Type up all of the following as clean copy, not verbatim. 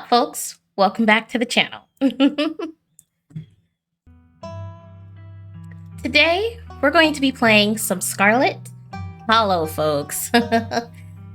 up, folks? Welcome back to the channel. Today, we're going to be playing some Scarlet. Hello, folks.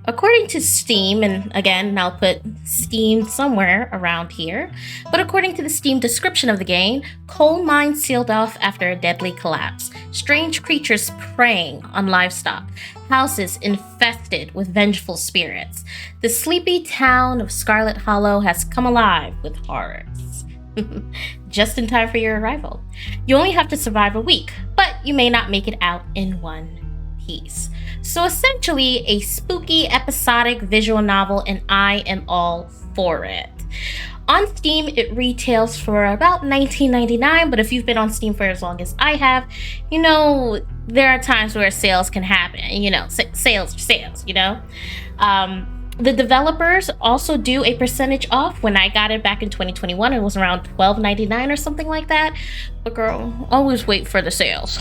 According to Steam, and again, I'll put Steam somewhere around here, but according to the Steam description of the game, coal mines sealed off after a deadly collapse, strange creatures preying on livestock, houses infested with vengeful spirits. The sleepy town of Scarlet Hollow has come alive with horrors. Just in time for your arrival. You only have to survive a week, but you may not make it out in one piece. So essentially a spooky episodic visual novel, and I am all for it. On Steam, it retails for about $19.99, but if you've been on Steam for as long as I have, you know, there are times where sales can happen, you know, sales are sales, you know? The developers also do a percentage off. When I got it back in 2021, it was around $12.99 or something like that. But girl, always wait for the sales.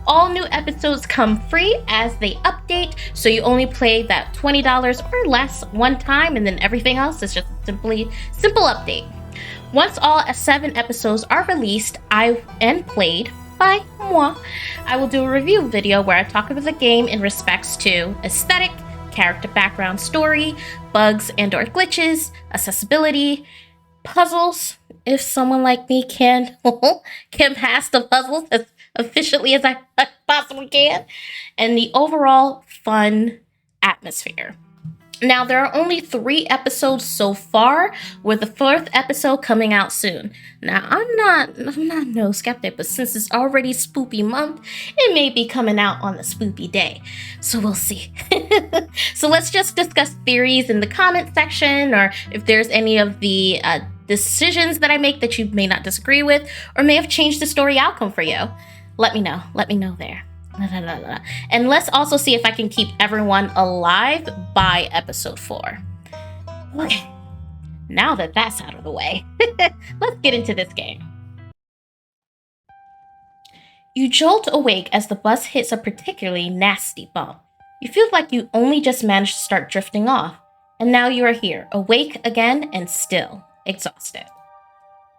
All new episodes come free as they update, so you only play that $20 or less one time, and then everything else is just a simple update. Once all 7 episodes are released and played by moi, I will do a review video where I talk about the game in respects to aesthetic, character background, story, bugs and or glitches, accessibility, puzzles, if someone like me can pass the puzzles as efficiently as I possibly can, and the overall fun atmosphere. Now, there are only 3 episodes so far, with the 4th episode coming out soon. Now, I'm not no skeptic, but since it's already spoopy month, it may be coming out on the spoopy day. So we'll see. So let's just discuss theories in the comment section, or if there's any of the decisions that I make that you may not disagree with, or may have changed the story outcome for you. Let me know there. And let's also see if I can keep everyone alive by episode 4. Okay, now that that's out of the way, let's get into this game. You jolt awake as the bus hits a particularly nasty bump. You feel like you only just managed to start drifting off, and now you are here, awake again and still exhausted.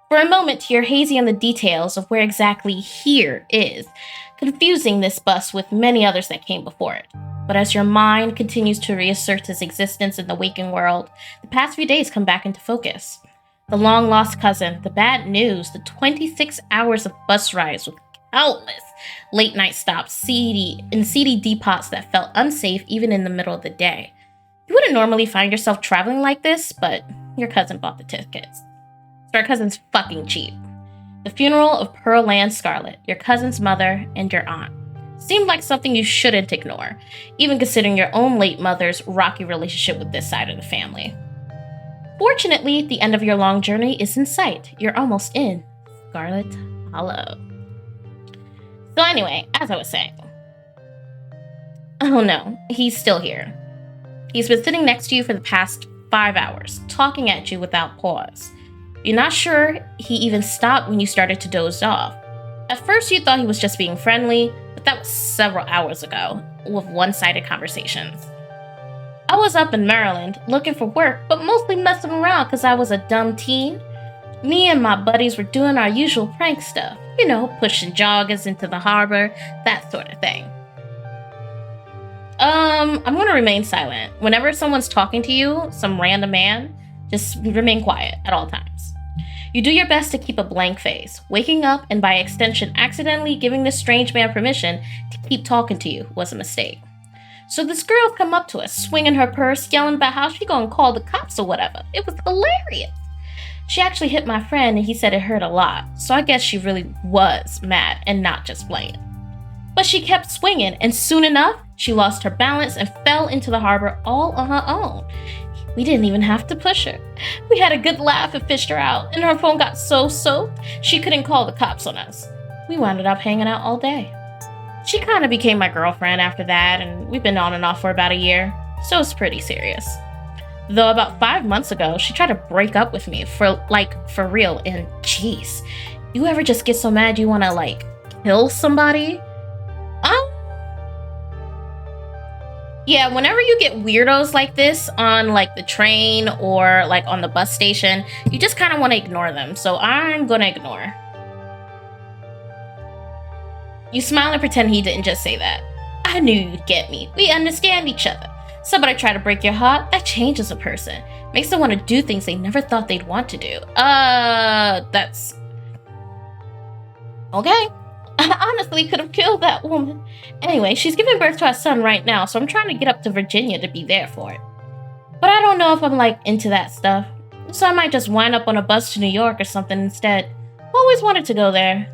For a moment, you're hazy on the details of where exactly here is, confusing this bus with many others that came before it. But as your mind continues to reassert its existence in the waking world, the past few days come back into focus. The long-lost cousin, the bad news, the 26 hours of bus rides with countless late-night stops, seedy depots that felt unsafe even in the middle of the day. You wouldn't normally find yourself traveling like this, but your cousin bought the tickets. Our cousin's fucking cheap. The funeral of Pearl Land Scarlet, your cousin's mother, and your aunt. Seemed like something you shouldn't ignore, even considering your own late mother's rocky relationship with this side of the family. Fortunately, the end of your long journey is in sight. You're almost in Scarlet Hollow. So anyway, as I was saying. Oh no, he's still here. He's been sitting next to you for the past 5 hours, talking at you without pause. You're not sure he even stopped when you started to doze off. At first, you thought he was just being friendly, but that was several hours ago, with one-sided conversations. I was up in Maryland, looking for work, but mostly messing around because I was a dumb teen. Me and my buddies were doing our usual prank stuff, you know, pushing joggers into the harbor, that sort of thing. I'm gonna remain silent. Whenever someone's talking to you, some random man, just remain quiet at all times. You do your best to keep a blank face, waking up and by extension accidentally giving this strange man permission to keep talking to you was a mistake. So this girl come up to us, swinging her purse, yelling about how she gonna call the cops or whatever. It was hilarious. She actually hit my friend and he said it hurt a lot, so I guess she really was mad and not just playing. But she kept swinging, and soon enough, she lost her balance and fell into the harbor all on her own. We didn't even have to push her. We had a good laugh and fished her out, and her phone got so soaked, she couldn't call the cops on us. We wound up hanging out all day. She kind of became my girlfriend after that, and we've been on and off for about a year, so it's pretty serious. Though about 5 months ago, she tried to break up with me for real, and jeez, you ever just get so mad you want to kill somebody? Yeah, whenever you get weirdos like this on like the train or like on the bus station, you just kind of want to ignore them. So I'm gonna ignore. You smile and pretend he didn't just say that. I knew you'd get me. We understand each other. Somebody try to break your heart, that changes a person. Makes them want to do things they never thought they'd want to do. That's... Okay. I honestly could have killed that woman. Anyway, she's giving birth to our son right now, so I'm trying to get up to Virginia to be there for it. But I don't know if I'm like into that stuff. So I might just wind up on a bus to New York or something instead. Always wanted to go there.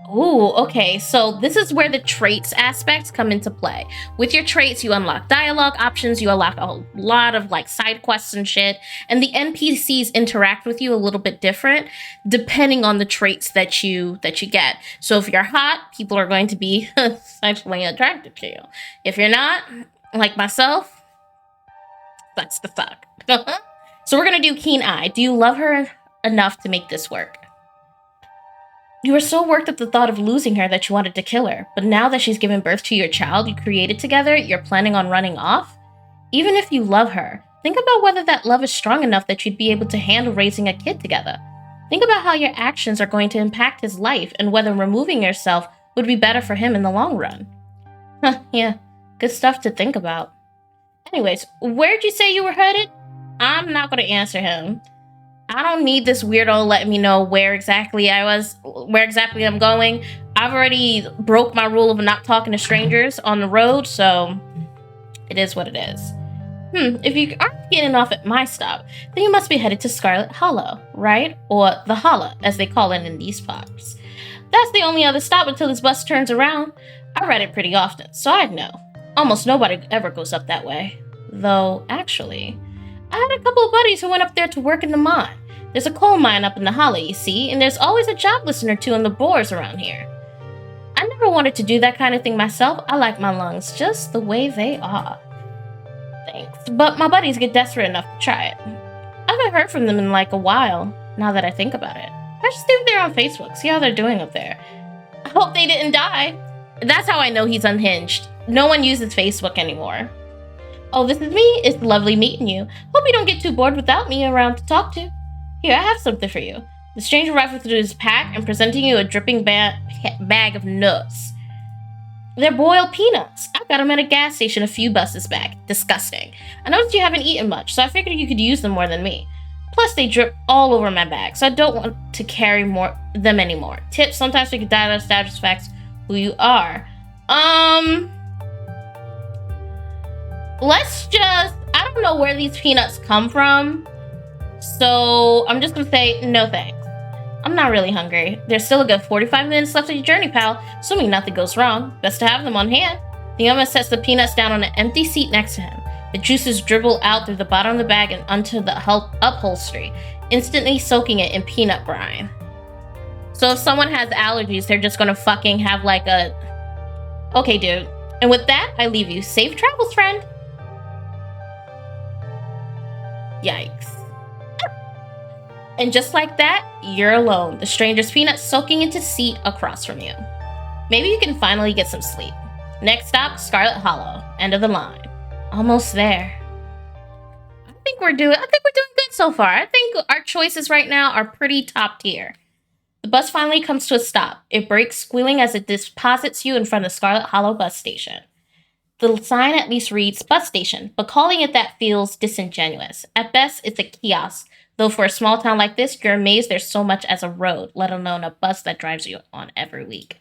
Ooh, okay, so this is where the traits aspects come into play. With your traits, you unlock dialogue options, you unlock a lot of like side quests and shit, and the NPCs interact with you a little bit different depending on the traits that you get. So if you're hot, people are going to be sexually attracted to you. If you're not, like myself, that's the fuck. So we're gonna do Keen Eye. Do you love her enough to make this work? You were so worked at the thought of losing her that you wanted to kill her, but now that she's given birth to your child you created together, you're planning on running off? Even if you love her, think about whether that love is strong enough that you'd be able to handle raising a kid together. Think about how your actions are going to impact his life and whether removing yourself would be better for him in the long run. Yeah, good stuff to think about. Anyways, where'd you say you were headed? I'm not going to answer him. I don't need this weirdo letting me know where exactly I'm going. I've already broke my rule of not talking to strangers on the road, so it is what it is. If you aren't getting off at my stop, then you must be headed to Scarlet Hollow, right? Or the Holla, as they call it in these parts. That's the only other stop until this bus turns around. I ride it pretty often, so I'd know. Almost nobody ever goes up that way. Though, actually, I had a couple of buddies who went up there to work in the mine. There's a coal mine up in the Hollow, you see, and there's always a job listing or two on the boards around here. I never wanted to do that kind of thing myself. I like my lungs just the way they are. Thanks. But my buddies get desperate enough to try it. I haven't heard from them in like a while, now that I think about it. I just leave there on Facebook, see how they're doing up there. I hope they didn't die. That's how I know he's unhinged. No one uses Facebook anymore. Oh, this is me. It's lovely meeting you. Hope you don't get too bored without me around to talk to. Here, I have something for you. The stranger rifled through his pack and presenting you a dripping bag of nuts. They're boiled peanuts. I got them at a gas station a few buses back. Disgusting. I noticed you haven't eaten much, so I figured you could use them more than me. Plus, they drip all over my bag, so I don't want to carry them anymore. Tips, sometimes we could establish facts who you are. Let's just... I don't know where these peanuts come from, so I'm just gonna say no thanks. I'm not really hungry. There's still a good 45 minutes left of your journey, pal, assuming nothing goes wrong. Best to have them on hand. The youngman sets the peanuts down on an empty seat next to him. The juices dribble out through the bottom of the bag and onto the upholstery, instantly soaking it in peanut brine. So if someone has allergies, they're just gonna fucking have like a... Okay, dude. And with that, I leave you. Safe travels, friend. Yikes. And just like that, you're alone. The stranger's peanuts soaking into seat across from you. Maybe you can finally get some sleep. Next stop, Scarlet Hollow. End of the line. Almost there. I think we're doing good so far. I think our choices right now are pretty top tier. The bus finally comes to a stop. It brakes, squealing as it deposits you in front of the Scarlet Hollow bus station. The sign at least reads bus station, but calling it that feels disingenuous. At best, it's a kiosk, though for a small town like this, you're amazed there's so much as a road, let alone a bus that drives you on every week.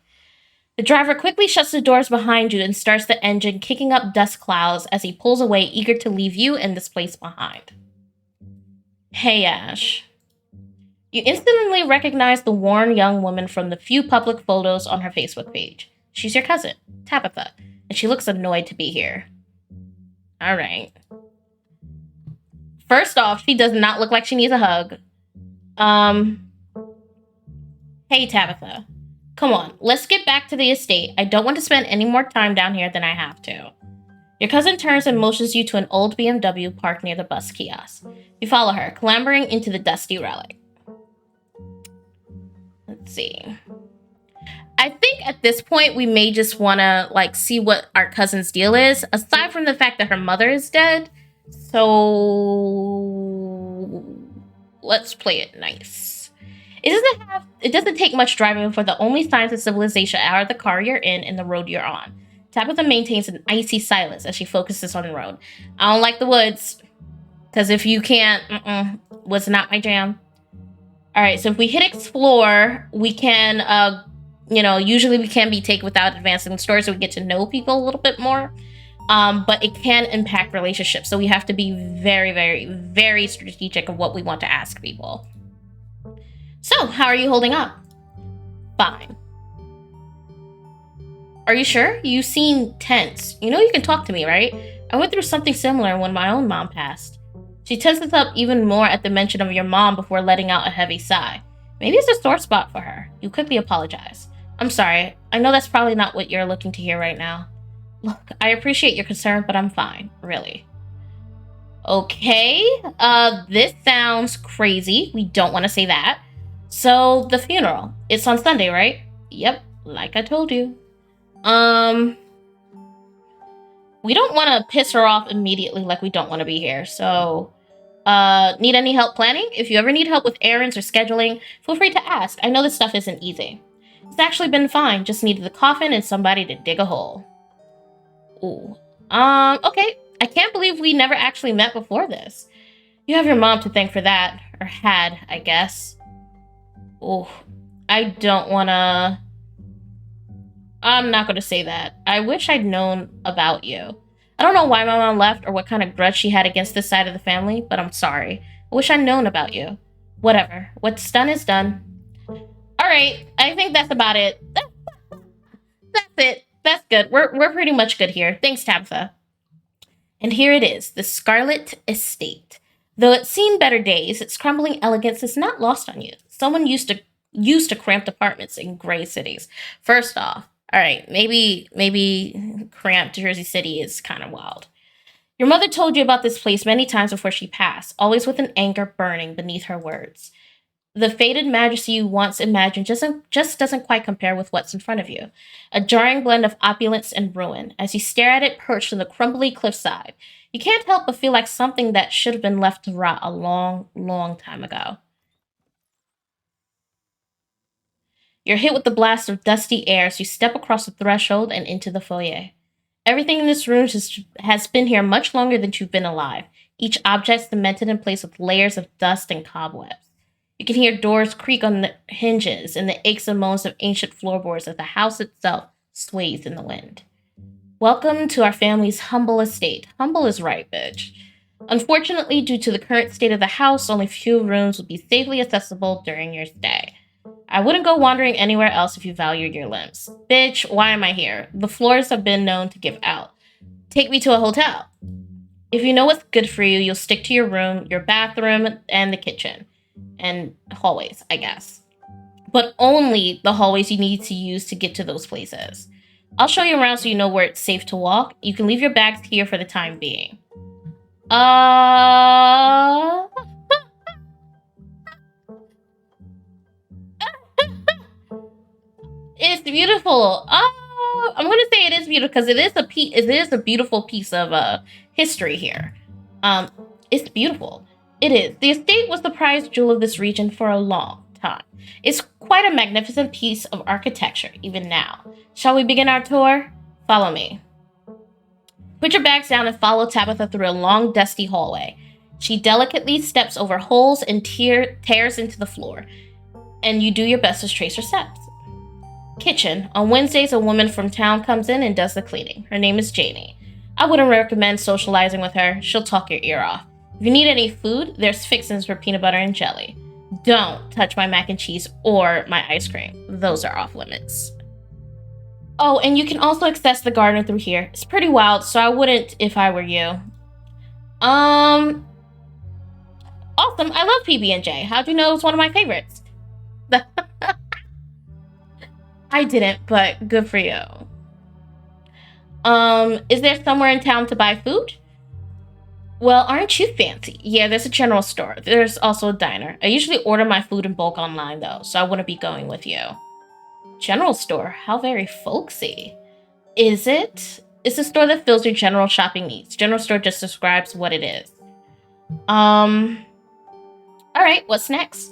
The driver quickly shuts the doors behind you and starts the engine, kicking up dust clouds as he pulls away, eager to leave you and this place behind. Hey, Ash. You instantly recognize the worn young woman from the few public photos on her Facebook page. She's your cousin, Tabitha, and she looks annoyed to be here. All right. First off, she does not look like she needs a hug. Hey, Tabitha. Come on, let's get back to the estate. I don't want to spend any more time down here than I have to. Your cousin turns and motions you to an old BMW parked near the bus kiosk. You follow her, clambering into the dusty relic. Let's see. I think at this point we may just want to like see what our cousin's deal is, aside from the fact that her mother is dead. So let's play it nice. It doesn't take much driving for the only signs of civilization are the car you're in and the road you're on. Tabitha maintains an icy silence as she focuses on the road. I don't like the woods. Because if you can't, was not my jam. All right, so if we hit explore, we can, usually we can be taken without advancing the story, so we get to know people a little bit more. But it can impact relationships, so we have to be very, very, very strategic of what we want to ask people. So, how are you holding up? Fine. Are you sure? You seem tense. You know you can talk to me, right? I went through something similar when my own mom passed. She tenses up even more at the mention of your mom before letting out a heavy sigh. Maybe it's a sore spot for her. You quickly apologize. I'm sorry. I know that's probably not what you're looking to hear right now. Look, I appreciate your concern, but I'm fine. Really. Okay. This sounds crazy. We don't want to say that. So, the funeral. It's on Sunday, right? Yep, like I told you. We don't want to piss her off immediately like we don't want to be here, so... need any help planning? If you ever need help with errands or scheduling, feel free to ask. I know this stuff isn't easy. It's actually been fine. Just needed the coffin and somebody to dig a hole. Ooh. Okay. I can't believe we never actually met before this. You have your mom to thank for that. Or had, I guess. Ooh. I don't wanna... I'm not gonna say that. I wish I'd known about you. I don't know why my mom left or what kind of grudge she had against this side of the family, but I'm sorry. I wish I'd known about you. Whatever. What's done is done. Alright, I think that's about it. That's it. That's good. We're pretty much good here. Thanks, Tabitha. And here it is, the Scarlet Estate. Though it's seen better days, its crumbling elegance is not lost on you. Someone used to cramped apartments in gray cities. First off, all right, maybe cramped Jersey City is kind of wild. Your mother told you about this place many times before she passed, always with an anger burning beneath her words. The faded majesty you once imagined just doesn't quite compare with what's in front of you. A jarring blend of opulence and ruin. As you stare at it perched on the crumbly cliffside, you can't help but feel like something that should have been left to rot a long, long time ago. You're hit with the blast of dusty air as you step across the threshold and into the foyer. Everything in this room has been here much longer than you've been alive, each object cemented in place with layers of dust and cobwebs. You can hear doors creak on the hinges and the aches and moans of ancient floorboards as the house itself sways in the wind. Welcome to our family's humble estate. Humble is right, bitch. Unfortunately, due to the current state of the house, only few rooms will be safely accessible during your stay. I wouldn't go wandering anywhere else if you valued your limbs. Bitch, why am I here? The floors have been known to give out. Take me to a hotel. If you know what's good for you, you'll stick to your room, your bathroom, and the kitchen. And hallways, I guess. But only the hallways you need to use to get to those places. I'll show you around so you know where it's safe to walk. You can leave your bags here for the time being. It's beautiful. Oh, I'm gonna say it is beautiful because it is a beautiful piece of history here. It's beautiful. It is. The estate was the prized jewel of this region for a long time. It's quite a magnificent piece of architecture, even now. Shall we begin our tour? Follow me. Put your bags down and follow Tabitha through a long, dusty hallway. She delicately steps over holes and tears into the floor, and you do your best to trace her steps. Kitchen. On Wednesdays, a woman from town comes in and does the cleaning. Her name is Janie. I wouldn't recommend socializing with her. She'll talk your ear off. If you need any food, there's fixins for peanut butter and jelly. Don't touch my mac and cheese or my ice cream. Those are off limits. Oh, and you can also access the garden through here. It's pretty wild, so I wouldn't if I were you. Awesome. I love PB&J. How'd you know it was one of my favorites? I didn't, but good for you. Is there somewhere in town to buy food? Well, aren't you fancy? Yeah, there's a general store. There's also a diner. I usually order my food in bulk online, though, so I wouldn't be going with you. General store. How very folksy. Is it? It's a store that fills your general shopping needs. General store just describes what it is. Alright, what's next?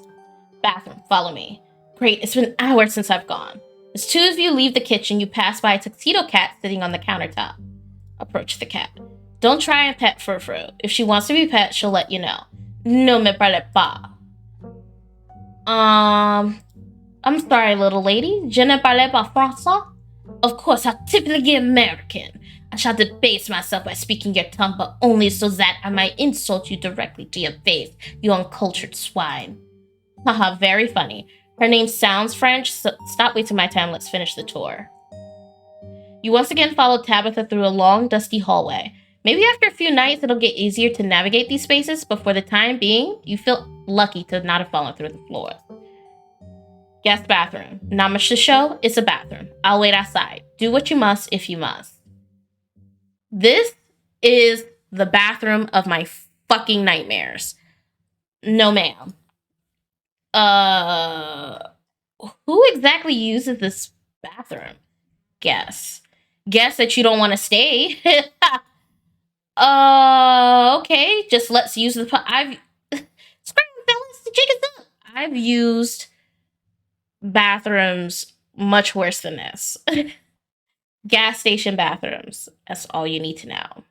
Bathroom, follow me. Great, it's been hours since I've gone. As two of you leave the kitchen, you pass by a tuxedo cat sitting on the countertop. Approach the cat. Don't try and pet Frou-Frou. If she wants to be pet, she'll let you know. No me parle pas. I'm sorry, little lady. Je ne parle pas français? Of course, I'm typically American. I shall debase myself by speaking your tongue, but only so that I might insult you directly to your face, you uncultured swine. Haha, very funny. Her name sounds French, so stop wasting my time. Let's finish the tour. You once again follow Tabitha through a long, dusty hallway. Maybe after a few nights, it'll get easier to navigate these spaces, but for the time being, you feel lucky to not have fallen through the floor. Guest bathroom. Not much to show, it's a bathroom. I'll wait outside. Do what you must if you must. This is the bathroom of my fucking nightmares. No, ma'am. Who exactly uses this bathroom? Guess that you don't want to stay. Okay, just let's use the I've I've used bathrooms much worse than this. Gas station bathrooms. That's all you need to know.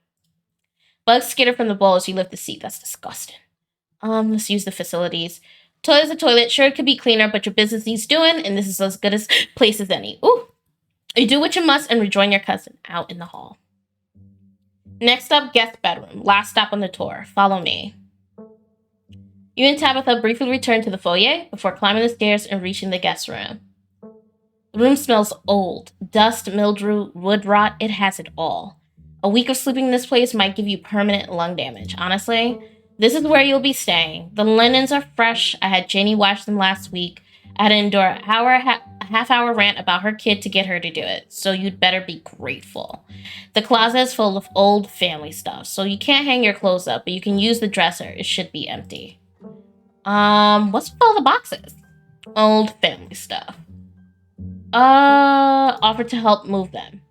Bugs skitter from the bowl as you lift the seat. That's disgusting. Let's use the facilities. Toilet's a toilet. Sure, it could be cleaner, but your business needs doing, and this is as good a place as any. Ooh. You do what you must and rejoin your cousin out in the hall. Next up, guest bedroom. Last stop on the tour. Follow me. You and Tabitha briefly return to the foyer before climbing the stairs and reaching the guest room. The room smells old. Dust, mildew, wood rot, it has it all. A week of sleeping in this place might give you permanent lung damage. Honestly, this is where you'll be staying. The linens are fresh. I had Janie wash them last week. I had to endure a half-hour rant about her kid to get her to do it, so you'd better be grateful. The closet is full of old family stuff, so you can't hang your clothes up, but you can use the dresser. It should be empty. What's with all the boxes? Old family stuff. Offer to help move them.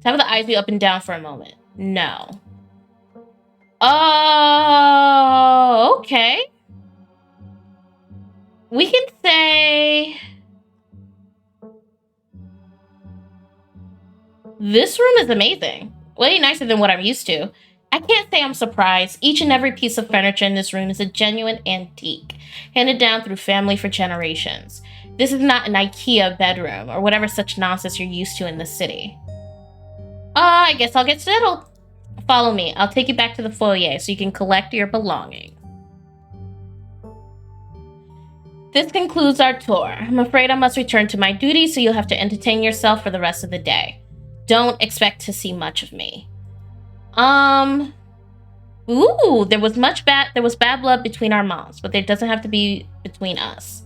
Tabitha eyes you up and down for a moment. No. Okay. We can say this room is amazing. Way nicer than what I'm used to. I can't say I'm surprised. Each and every piece of furniture in this room is a genuine antique, handed down through family for generations. This is not an IKEA bedroom or whatever such nonsense you're used to in the city. I guess I'll get settled. Follow me. I'll take you back to the foyer so you can collect your belongings. This concludes our tour. I'm afraid I must return to my duties, so you'll have to entertain yourself for the rest of the day. Don't expect to see much of me. Ooh, there was bad blood between our moms, but there doesn't have to be between us.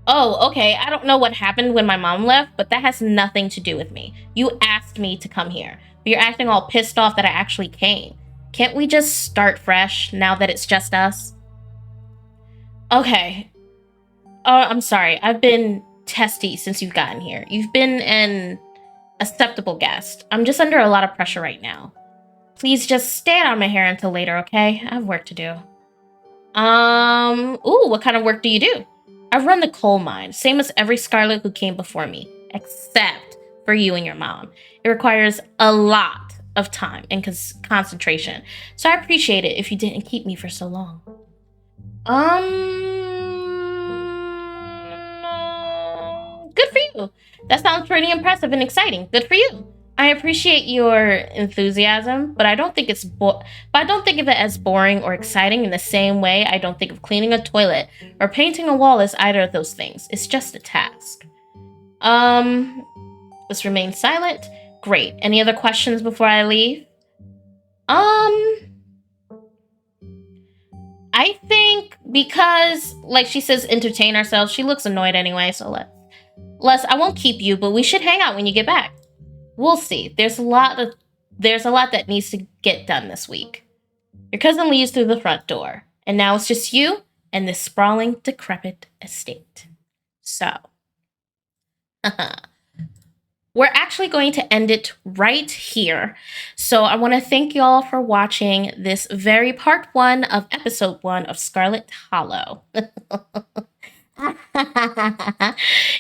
Oh, okay, I don't know what happened when my mom left, but that has nothing to do with me. You asked me to come here, but you're acting all pissed off that I actually came. Can't we just start fresh now that it's just us? Okay. I'm sorry. I've been testy since you've gotten here. You've been an acceptable guest. I'm just under a lot of pressure right now. Please just stay out of my hair until later, okay? I have work to do. Ooh, what kind of work do you do? I run the coal mine, same as every Scarlet who came before me, except for you and your mom. It requires a lot of time and concentration, so I appreciate it if you didn't keep me for so long. Good for you. That sounds pretty impressive and exciting. Good for you. I appreciate your enthusiasm, but I don't think of it as boring or exciting in the same way I don't think of cleaning a toilet or painting a wall as either of those things. It's just a task. Let's remain silent. Great. Any other questions before I leave? I think because, like she says, entertain ourselves, she looks annoyed anyway, so I won't keep you, but we should hang out when you get back. We'll see. There's a lot that needs to get done this week. Your cousin leaves through the front door, and now it's just you and this sprawling, decrepit estate. So, We're actually going to end it right here. So I want to thank you all for watching this very part 1 of episode 1 of Scarlet Hollow.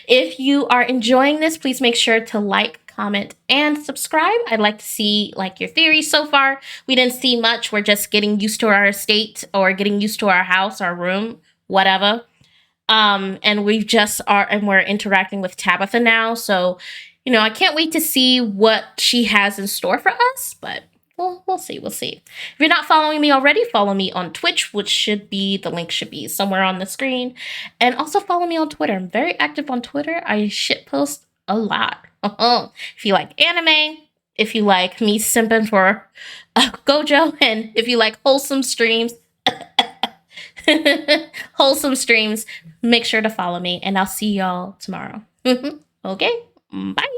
If you are enjoying this, please make sure to like, comment, and subscribe. I'd like to see like your theories so far. We didn't see much. We're just getting used to our estate or getting used to our house, our room, whatever. And we're interacting with Tabitha now. So, I can't wait to see what she has in store for us, but we'll see. We'll see. If you're not following me already, follow me on Twitch, the link should be somewhere on the screen. And also follow me on Twitter. I'm very active on Twitter. I shitpost a lot. If you like anime, if you like me simping for Gojo, and if you like wholesome streams, make sure to follow me, and I'll see y'all tomorrow. Okay, bye.